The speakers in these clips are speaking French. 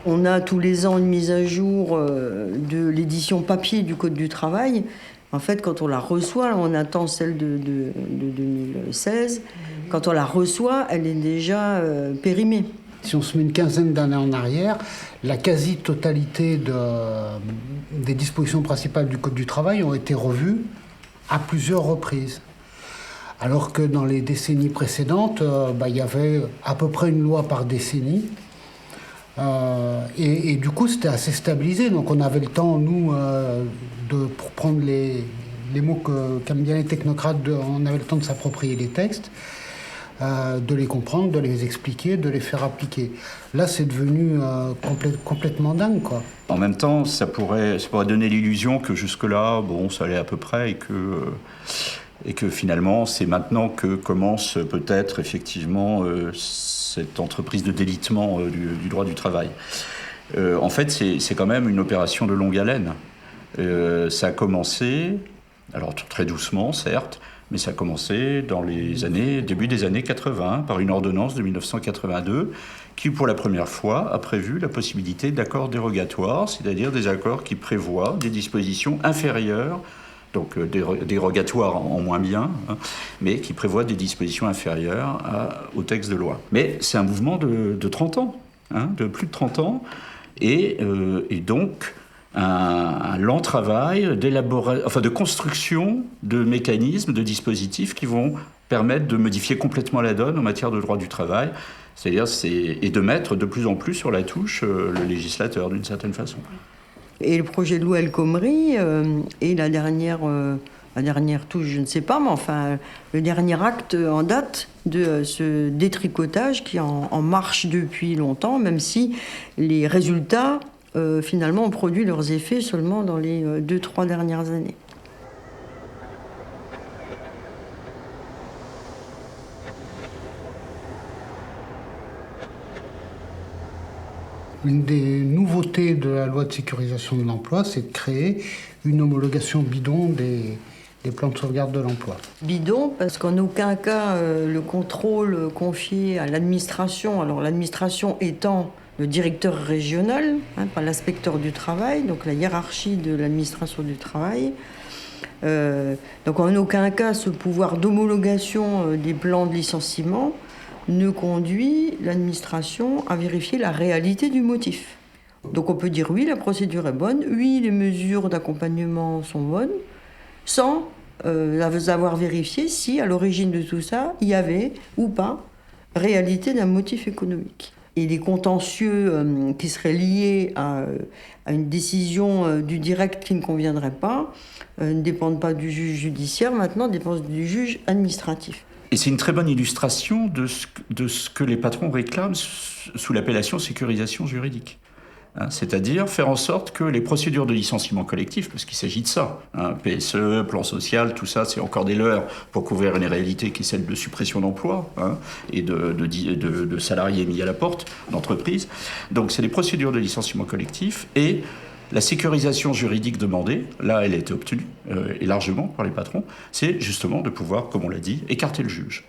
On a tous les ans une mise à jour de l'édition papier du Code du travail. En fait, quand on la reçoit, on attend celle de 2016. Quand on la reçoit, elle est déjà périmée. Si on se met une quinzaine d'années en arrière, la quasi-totalité des dispositions principales du Code du travail ont été revues à plusieurs reprises. Alors que dans les décennies précédentes, il y avait à peu près une loi par décennie. Et du coup, c'était assez stabilisé. Donc on avait le temps, nous, pour prendre les mots qu'aiment bien les technocrates, on avait le temps de s'approprier les textes, de les comprendre, de les expliquer, de les faire appliquer. Là, c'est devenu complètement dingue, quoi. En même temps, ça pourrait donner l'illusion que jusque-là, ça allait à peu près et que finalement, c'est maintenant que commence peut-être effectivement cette entreprise de délitement du droit du travail. En fait, c'est quand même une opération de longue haleine. Ça a commencé, alors très doucement, certes, mais ça a commencé début des années 80, par une ordonnance de 1982, qui, pour la première fois, a prévu la possibilité d'accords dérogatoires, c'est-à-dire des accords qui prévoient des dispositions inférieures, donc dérogatoires en moins bien, mais qui prévoient des dispositions inférieures au texte de loi. Mais c'est un mouvement de 30 ans, de plus de 30 ans, et donc un lent travail de construction de mécanismes, de dispositifs qui vont permettre de modifier complètement la donne en matière de droit du travail, et de mettre de plus en plus sur la touche le législateur d'une certaine façon. Et le projet de loi El Khomri est la dernière touche, je ne sais pas, mais enfin le dernier acte en date de ce détricotage qui est en marche depuis longtemps, même si les résultats finalement ont produit leurs effets seulement dans les 2-3 dernières années. Une des nouveautés de la loi de sécurisation de l'emploi, c'est de créer une homologation bidon des plans de sauvegarde de l'emploi. Bidon, parce qu'en aucun cas le contrôle confié à l'administration, alors l'administration étant le directeur régional, pas l'inspecteur du travail, donc la hiérarchie de l'administration du travail. Donc en aucun cas ce pouvoir d'homologation des plans de licenciement ne conduit l'administration à vérifier la réalité du motif. Donc on peut dire oui, la procédure est bonne, oui, les mesures d'accompagnement sont bonnes, sans avoir vérifié si à l'origine de tout ça, il y avait ou pas réalité d'un motif économique. Et les contentieux qui seraient liés à une décision du direct qui ne conviendrait pas ne dépendent pas du juge judiciaire, maintenant dépendent du juge administratif. Et c'est une très bonne illustration de ce que les patrons réclament sous l'appellation sécurisation juridique. C'est-à-dire faire en sorte que les procédures de licenciement collectif, parce qu'il s'agit de ça, PSE, plan social, tout ça, c'est encore des leurres pour couvrir une réalité qui est celle de suppression d'emplois et de salariés mis à la porte d'entreprises. Donc c'est les procédures de licenciement collectif et la sécurisation juridique demandée, là elle a été obtenue, et largement par les patrons, c'est justement de pouvoir, comme on l'a dit, écarter le juge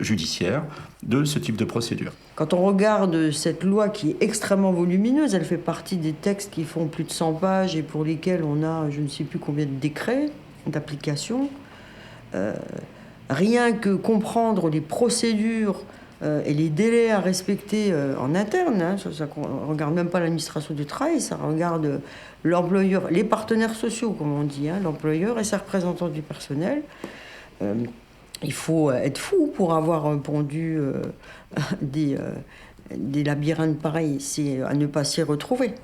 judiciaire de ce type de procédure. Quand on regarde cette loi qui est extrêmement volumineuse, elle fait partie des textes qui font plus de 100 pages et pour lesquels on a je ne sais plus combien de décrets d'application. Rien que comprendre les procédures et les délais à respecter en interne, ça ne regarde même pas l'administration du travail, ça regarde l'employeur, les partenaires sociaux, comme on dit, l'employeur et ses représentants du personnel. Il faut être fou pour avoir pondu des labyrinthes pareils, c'est à ne pas s'y retrouver.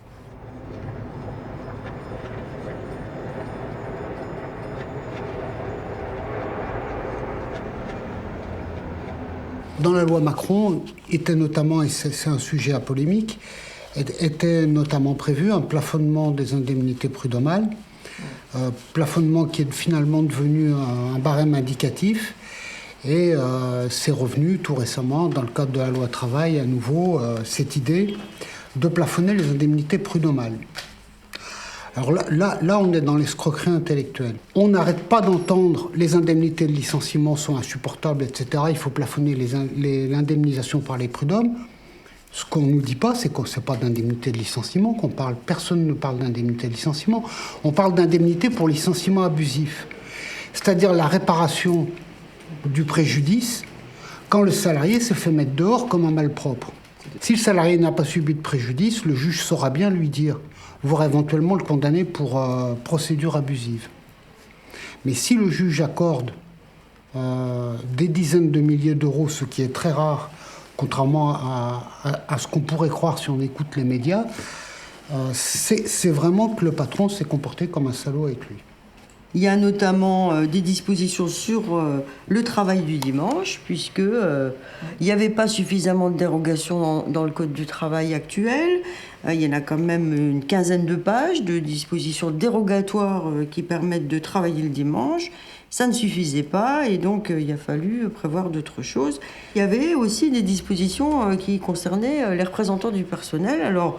Dans la loi Macron, était notamment, et c'est un sujet à polémique, était notamment prévu un plafonnement des indemnités prud'homales, plafonnement qui est finalement devenu un barème indicatif, et c'est revenu tout récemment, dans le cadre de la loi travail, à nouveau, cette idée de plafonner les indemnités prud'homales. Alors là, on est dans l'escroquerie intellectuelle. On n'arrête pas d'entendre les indemnités de licenciement sont insupportables, etc. Il faut plafonner l'indemnisation par les prud'hommes. Ce qu'on ne nous dit pas, c'est que ce n'est pas d'indemnité de licenciement qu'on parle. Personne ne parle d'indemnité de licenciement. On parle d'indemnité pour licenciement abusif. C'est-à-dire la réparation du préjudice quand le salarié se fait mettre dehors comme un malpropre. Si le salarié n'a pas subi de préjudice, le juge saura bien lui dire, voire éventuellement le condamner pour procédure abusive. Mais si le juge accorde des dizaines de milliers d'euros, ce qui est très rare, contrairement à ce qu'on pourrait croire si on écoute les médias, c'est vraiment que le patron s'est comporté comme un salaud avec lui. Il y a notamment des dispositions sur le travail du dimanche, puisqu'il n'y avait pas suffisamment de dérogations dans le Code du travail actuel. Il y en a quand même une quinzaine de pages de dispositions dérogatoires qui permettent de travailler le dimanche. Ça ne suffisait pas et donc il a fallu prévoir d'autres choses. Il y avait aussi des dispositions qui concernaient les représentants du personnel. Alors,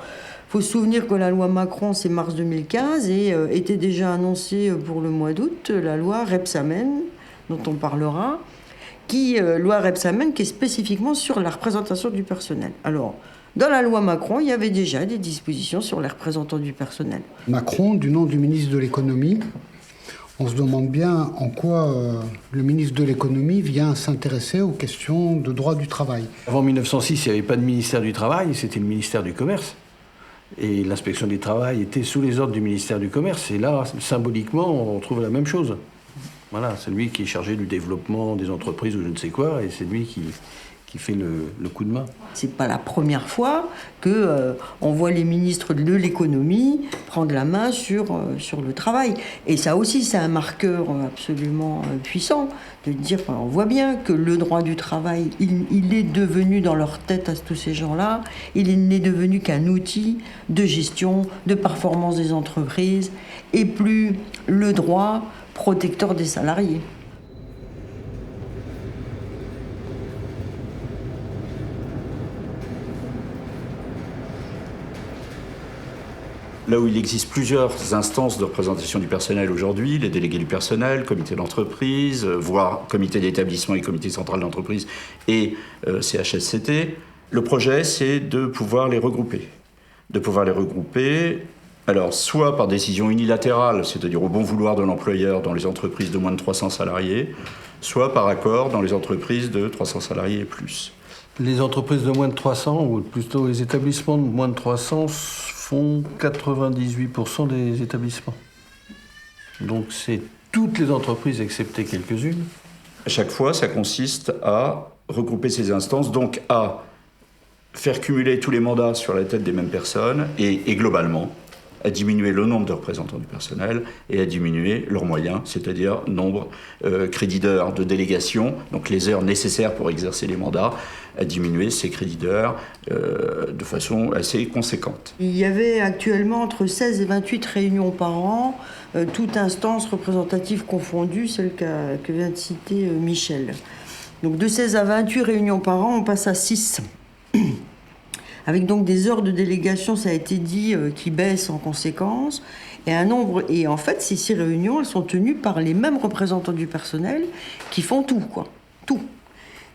il faut se souvenir que la loi Macron, c'est mars 2015 et était déjà annoncée pour le mois d'août, la loi Rebsamen, dont on parlera, loi Rebsamen qui est spécifiquement sur la représentation du personnel. Alors, dans la loi Macron, il y avait déjà des dispositions sur les représentants du personnel. Macron, du nom du ministre de l'économie, on se demande bien en quoi le ministre de l'économie vient s'intéresser aux questions de droit du travail. Avant 1906, il n'y avait pas de ministère du Travail, c'était le ministère du Commerce. Et l'inspection du travail était sous les ordres du ministère du Commerce. Et là, symboliquement, on trouve la même chose. Voilà, c'est lui qui est chargé du développement des entreprises ou je ne sais quoi, et c'est lui qui fait le coup de main. C'est pas la première fois que on voit les ministres de l'économie prendre la main sur le travail. Et ça aussi, c'est un marqueur absolument puissant de dire, on voit bien que le droit du travail, il est devenu dans leur tête à tous ces gens-là, il n'est devenu qu'un outil de gestion, de performance des entreprises, et plus le droit protecteur des salariés. Là où il existe plusieurs instances de représentation du personnel aujourd'hui, les délégués du personnel, comité d'entreprise, voire comité d'établissement et comité central d'entreprise et CHSCT, le projet, c'est de pouvoir les regrouper. Alors, soit par décision unilatérale, c'est-à-dire au bon vouloir de l'employeur dans les entreprises de moins de 300 salariés, soit par accord dans les entreprises de 300 salariés et plus. Les entreprises de moins de 300, ou plutôt les établissements de moins de 300, font 98% des établissements. Donc c'est toutes les entreprises excepté quelques-unes. À chaque fois, ça consiste à regrouper ces instances, donc à faire cumuler tous les mandats sur la tête des mêmes personnes et globalement à diminuer le nombre de représentants du personnel et à diminuer leurs moyens, c'est-à-dire nombre, crédits d'heures de délégation, donc les heures nécessaires pour exercer les mandats, à diminuer ces crédits d'heures de façon assez conséquente. Il y avait actuellement entre 16 et 28 réunions par an, toute instance représentative confondue, celle que vient de citer Michel. Donc de 16 à 28 réunions par an, on passe à 6. Avec donc des heures de délégation, ça a été dit, qui baissent en conséquence. Et en fait, ces 6 réunions, elles sont tenues par les mêmes représentants du personnel qui font tout, quoi. Tout.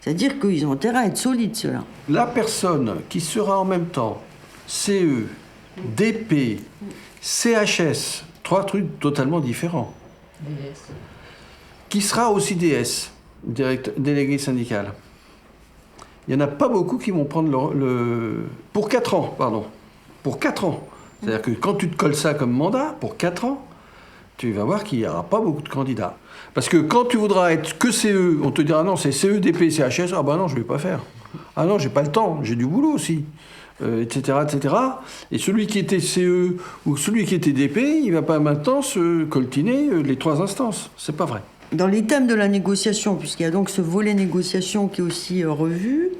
C'est-à-dire qu'ils ont intérêt à être solides, ceux-là. La personne qui sera en même temps CE, DP, CHS, 3 trucs totalement différents, qui sera aussi DS, délégué syndical. Il n'y en a pas beaucoup qui vont prendre pour 4 ans, pardon. Pour 4 ans. C'est-à-dire que quand tu te colles ça comme mandat, pour 4 ans, tu vas voir qu'il n'y aura pas beaucoup de candidats. Parce que quand tu voudras être que CE, on te dira non, c'est CE, DP, CHS, ah ben non, je ne vais pas faire. Ah non, j'ai pas le temps, j'ai du boulot aussi, etc., etc. Et celui qui était CE ou celui qui était DP, il ne va pas maintenant se coltiner les 3 instances. C'est pas vrai. Dans les thèmes de la négociation, puisqu'il y a donc ce volet négociation qui est aussi revu,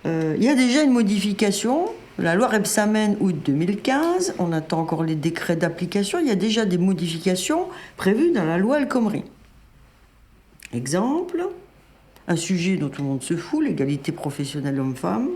il y a déjà une modification. La loi Rebsamen, août 2015, on attend encore les décrets d'application, il y a déjà des modifications prévues dans la loi El Khomri. Exemple, un sujet dont tout le monde se fout, l'égalité professionnelle homme-femme,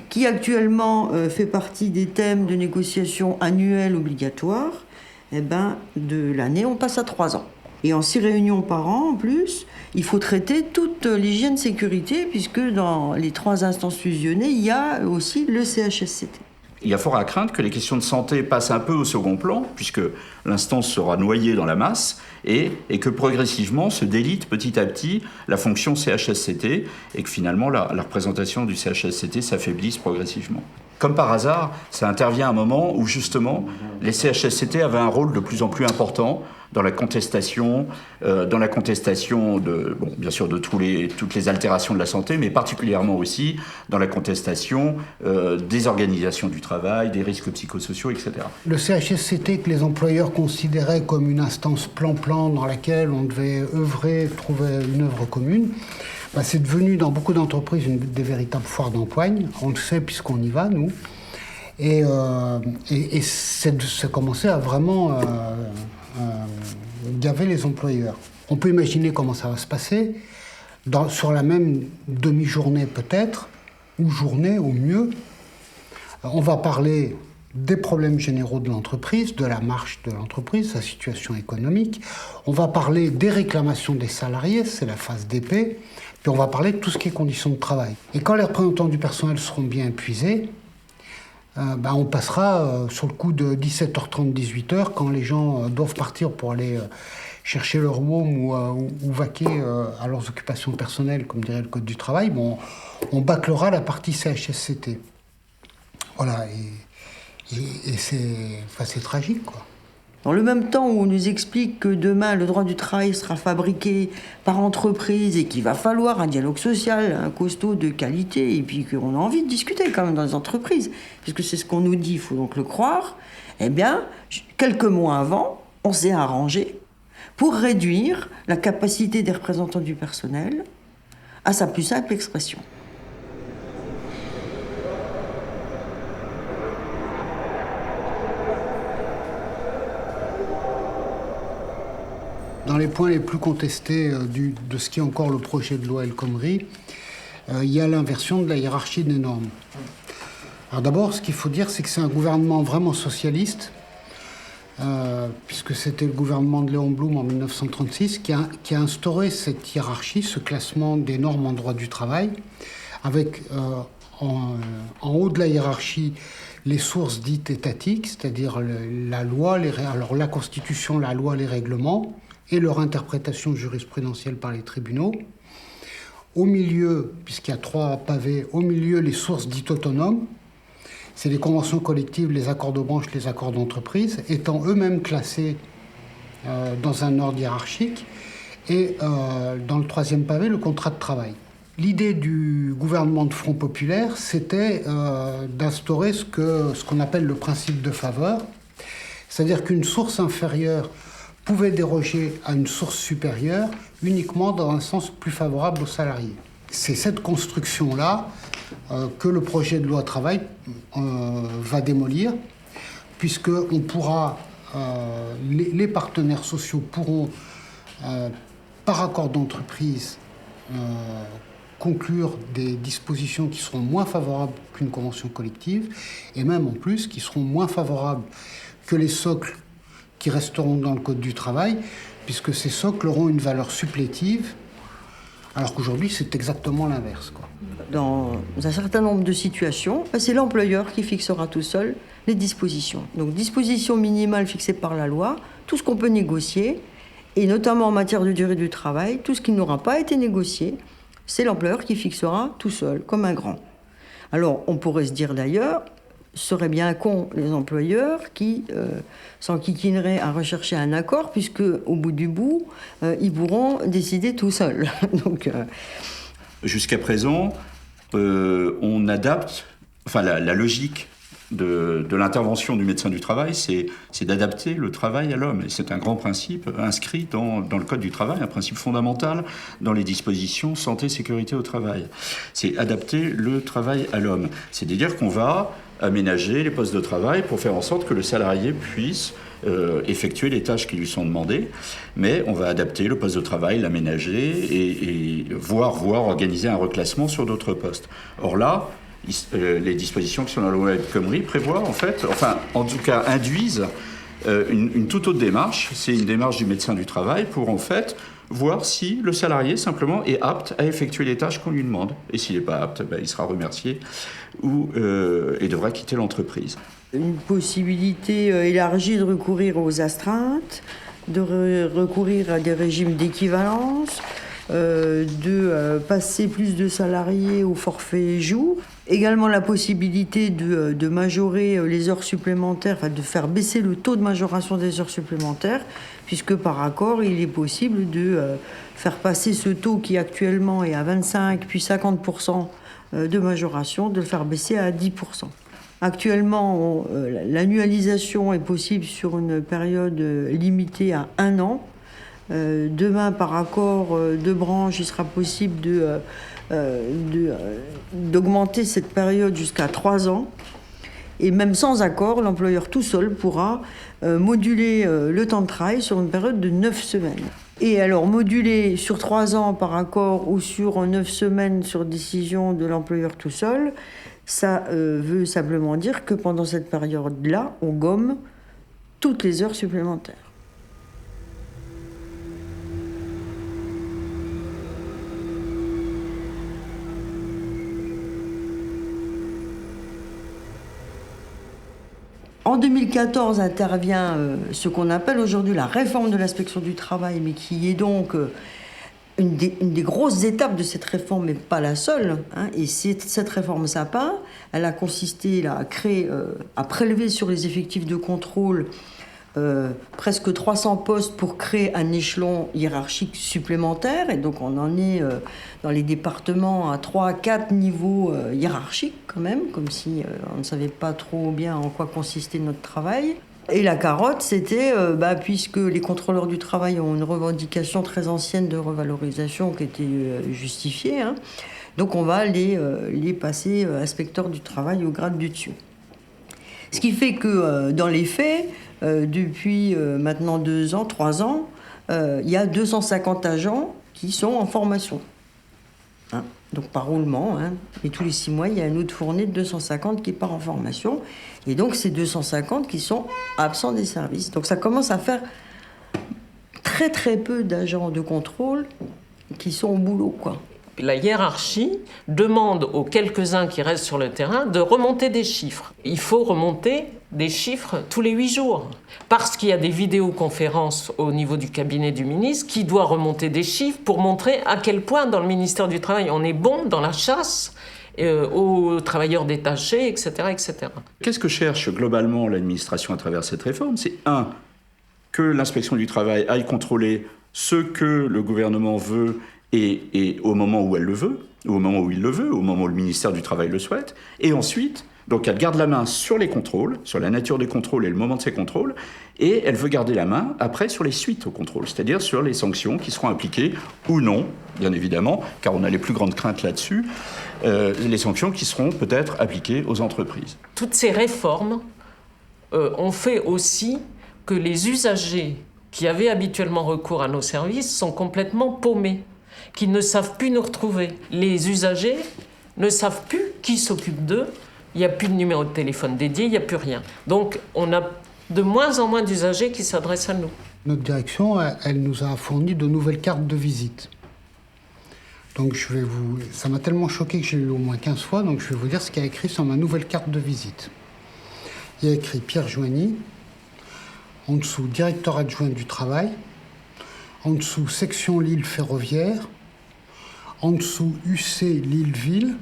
qui actuellement fait partie des thèmes de négociation annuelle obligatoire. Eh ben, de l'année, on passe à 3 ans. Et en 6 réunions par an, en plus, il faut traiter toute l'hygiène sécurité, puisque dans les 3 instances fusionnées, il y a aussi le CHSCT. Il y a fort à craindre que les questions de santé passent un peu au second plan, puisque l'instance sera noyée dans la masse, et que progressivement se délite petit à petit la fonction CHSCT, et que finalement la représentation du CHSCT s'affaiblisse progressivement. Comme par hasard, ça intervient à un moment où justement les CHSCT avaient un rôle de plus en plus important dans la contestation de, bon, bien sûr de toutes les altérations de la santé, mais particulièrement aussi dans la contestation des organisations du travail, des risques psychosociaux, etc. Le CHSCT que les employeurs considéraient comme une instance plan-plan dans laquelle on devait œuvrer, trouver une œuvre commune, c'est devenu dans beaucoup d'entreprises des véritables foires d'empoigne. On le sait puisqu'on y va, nous. Et ça commençait à vraiment gaver les employeurs. On peut imaginer comment ça va se passer. Sur la même demi-journée peut-être, ou journée au mieux, on va parler des problèmes généraux de l'entreprise, de la marche de l'entreprise, sa situation économique. On va parler des réclamations des salariés, c'est la phase d'épée. Puis on va parler de tout ce qui est conditions de travail. Et quand les représentants du personnel seront bien épuisés, on passera sur le coup de 17h30, 18h, quand les gens doivent partir pour aller chercher leur WOM ou vaquer à leurs occupations personnelles, comme dirait le Code du travail, on bâclera la partie CHSCT. Voilà, et c'est tragique, quoi. Dans le même temps où on nous explique que demain, le droit du travail sera fabriqué par entreprise et qu'il va falloir un dialogue social, un costaud de qualité, et puis qu'on a envie de discuter quand même dans les entreprises, puisque c'est ce qu'on nous dit, il faut donc le croire, eh bien, quelques mois avant, on s'est arrangé pour réduire la capacité des représentants du personnel à sa plus simple expression. Dans les points les plus contestés de ce qui est encore le projet de loi El Khomri, il y a l'inversion de la hiérarchie des normes. Alors d'abord, ce qu'il faut dire, c'est que c'est un gouvernement vraiment socialiste, puisque c'était le gouvernement de Léon Blum en 1936 qui a instauré cette hiérarchie, ce classement des normes en droit du travail, avec en haut de la hiérarchie les sources dites étatiques, c'est-à-dire la loi, alors la Constitution, la loi, les règlements, et leur interprétation jurisprudentielle par les tribunaux. Au milieu, puisqu'il y a 3 pavés, au milieu, les sources dites autonomes, c'est les conventions collectives, les accords de branche, les accords d'entreprise, étant eux-mêmes classés dans un ordre hiérarchique, et dans le 3e pavé, le contrat de travail. L'idée du gouvernement de Front Populaire, c'était d'instaurer ce qu'on appelle le principe de faveur, c'est-à-dire qu'une source inférieure pouvait déroger à une source supérieure uniquement dans un sens plus favorable aux salariés. C'est cette construction-là que le projet de loi travail va démolir, puisque on pourra, les partenaires sociaux pourront, par accord d'entreprise, conclure des dispositions qui seront moins favorables qu'une convention collective, et même en plus qui seront moins favorables que les socles qui resteront dans le Code du travail, puisque ces socles auront une valeur supplétive, alors qu'aujourd'hui, c'est exactement l'inverse, quoi. Dans un certain nombre de situations, c'est l'employeur qui fixera tout seul les dispositions. Donc, dispositions minimales fixées par la loi, tout ce qu'on peut négocier, et notamment en matière de durée du travail, tout ce qui n'aura pas été négocié, c'est l'employeur qui fixera tout seul, comme un grand. Alors, on pourrait se dire d'ailleurs, seraient bien cons les employeurs qui s'enquiquineraient à rechercher un accord, puisque au bout du bout, ils pourront décider tout seuls. Donc, jusqu'à présent, on adapte, enfin la logique de l'intervention du médecin du travail, c'est d'adapter le travail à l'homme. Et c'est un grand principe inscrit dans le Code du travail, un principe fondamental dans les dispositions santé, sécurité au travail. C'est adapter le travail à l'homme. C'est-à-dire qu'on va aménager les postes de travail pour faire en sorte que le salarié puisse effectuer les tâches qui lui sont demandées, mais on va adapter le poste de travail, l'aménager et voire organiser un reclassement sur d'autres postes. Or là, les dispositions qui sont dans la loi El Khomri prévoient en tout cas induisent une toute autre démarche. C'est une démarche du médecin du travail pour en fait voir si le salarié simplement est apte à effectuer les tâches qu'on lui demande. Et s'il n'est pas apte, il sera remercié et devra quitter l'entreprise. Une possibilité élargie de recourir aux astreintes, de recourir à des régimes d'équivalence, de passer plus de salariés au forfait jour. Également la possibilité de majorer les heures supplémentaires, enfin de faire baisser le taux de majoration des heures supplémentaires, puisque par accord, il est possible de faire passer ce taux qui actuellement est à 25 puis 50% de majoration, de le faire baisser à 10%. Actuellement, l'annualisation est possible sur une période limitée à 1 an. Demain, par accord de branche, il sera possible d'augmenter cette période jusqu'à 3 ans. Et même sans accord, l'employeur tout seul pourra moduler le temps de travail sur une période de 9 semaines. Et alors, moduler sur 3 ans par accord ou sur 9 semaines sur décision de l'employeur tout seul, ça veut simplement dire que pendant cette période-là, on gomme toutes les heures supplémentaires. En 2014 intervient ce qu'on appelle aujourd'hui la réforme de l'inspection du travail, mais qui est donc une des grosses étapes de cette réforme, mais pas la seule. Et cette réforme Sapin, elle a consisté à prélever sur les effectifs de contrôle presque 300 postes pour créer un échelon hiérarchique supplémentaire. Et donc on en est dans les départements à 3 à 4 niveaux hiérarchiques quand même, comme si on ne savait pas trop bien en quoi consistait notre travail. Et la carotte, c'était, puisque les contrôleurs du travail ont une revendication très ancienne de revalorisation qui était justifiée, donc on va les passer inspecteurs du travail au grade du dessus. Ce qui fait que dans les faits, depuis maintenant 2 ans, 3 ans, il y a 250 agents qui sont en formation. Donc par roulement, et tous les 6 mois, il y a une autre fournée de 250 qui part en formation. Et donc c'est 250 qui sont absents des services. Donc ça commence à faire très très peu d'agents de contrôle qui sont au boulot, quoi. La hiérarchie demande aux quelques-uns qui restent sur le terrain de remonter des chiffres. Il faut remonter des chiffres tous les 8 jours. Parce qu'il y a des vidéoconférences au niveau du cabinet du ministre qui doit remonter des chiffres pour montrer à quel point dans le ministère du Travail on est bon dans la chasse aux travailleurs détachés, etc., etc. Qu'est-ce que cherche globalement l'administration à travers cette réforme ? C'est que l'inspection du travail aille contrôler ce que le gouvernement veut et au moment où elle le veut, ou au moment où il le veut, au moment où le ministère du Travail le souhaite, et ensuite, donc elle garde la main sur les contrôles, sur la nature des contrôles et le moment de ces contrôles, et elle veut garder la main après sur les suites aux contrôles, c'est-à-dire sur les sanctions qui seront appliquées ou non, bien évidemment, car on a les plus grandes craintes là-dessus, les sanctions qui seront peut-être appliquées aux entreprises. Toutes ces réformes ont fait aussi que les usagers qui avaient habituellement recours à nos services sont complètement paumés, qui ne savent plus nous retrouver. Les usagers ne savent plus qui s'occupe d'eux, il n'y a plus de numéro de téléphone dédié, il n'y a plus rien. Donc on a de moins en moins d'usagers qui s'adressent à nous. Notre direction, elle nous a fourni de nouvelles cartes de visite. Donc ça m'a tellement choqué que j'ai lu au moins 15 fois, donc je vais vous dire ce qu'il y a écrit sur ma nouvelle carte de visite. Il y a écrit Pierre Joigny, en dessous directeur adjoint du travail, en dessous section Lille ferroviaire, en dessous UC Lille-Ville,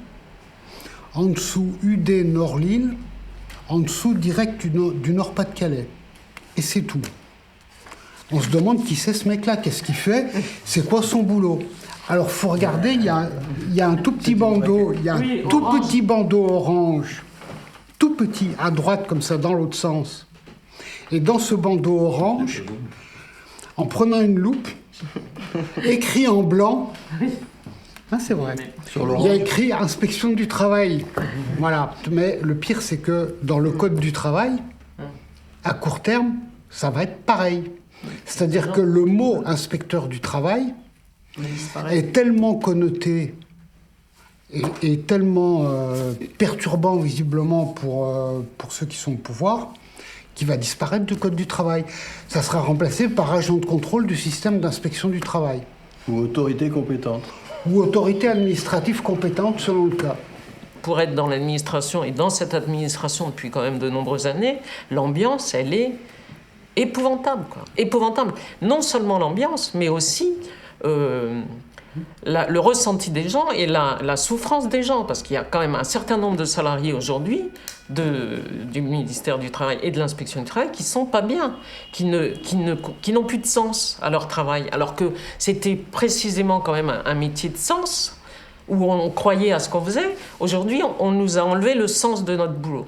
en dessous UD Nord-Lille, en dessous direct du Nord-Pas-de-Calais. Et c'est tout. On se demande qui c'est ce mec-là, qu'est-ce qu'il fait, c'est quoi son boulot. Alors faut regarder, il y a un tout petit bandeau, petit bandeau orange, tout petit, à droite comme ça, dans l'autre sens. Et dans ce bandeau orange, en prenant une loupe, écrit en blanc, c'est vrai, il y a écrit « Inspection du travail ». Voilà, mais le pire, c'est que dans le Code du travail, à court terme, ça va être pareil. C'est-à-dire que le mot « inspecteur du travail » est tellement connoté et tellement perturbant visiblement pour ceux qui sont au pouvoir, qui va disparaître du Code du travail. Ça sera remplacé par agent de contrôle du système d'inspection du travail. Ou autorité compétente. Ou autorité administrative compétente selon le cas. Pour être dans l'administration, et dans cette administration depuis quand même de nombreuses années, l'ambiance, elle est épouvantable, quoi. Épouvantable. Non seulement l'ambiance, mais aussi le ressenti des gens et la souffrance des gens. Parce qu'il y a quand même un certain nombre de salariés aujourd'hui du ministère du Travail et de l'Inspection du Travail qui ne sont pas bien, qui n'ont plus de sens à leur travail. Alors que c'était précisément quand même un métier de sens, où on croyait à ce qu'on faisait. Aujourd'hui, on nous a enlevé le sens de notre boulot.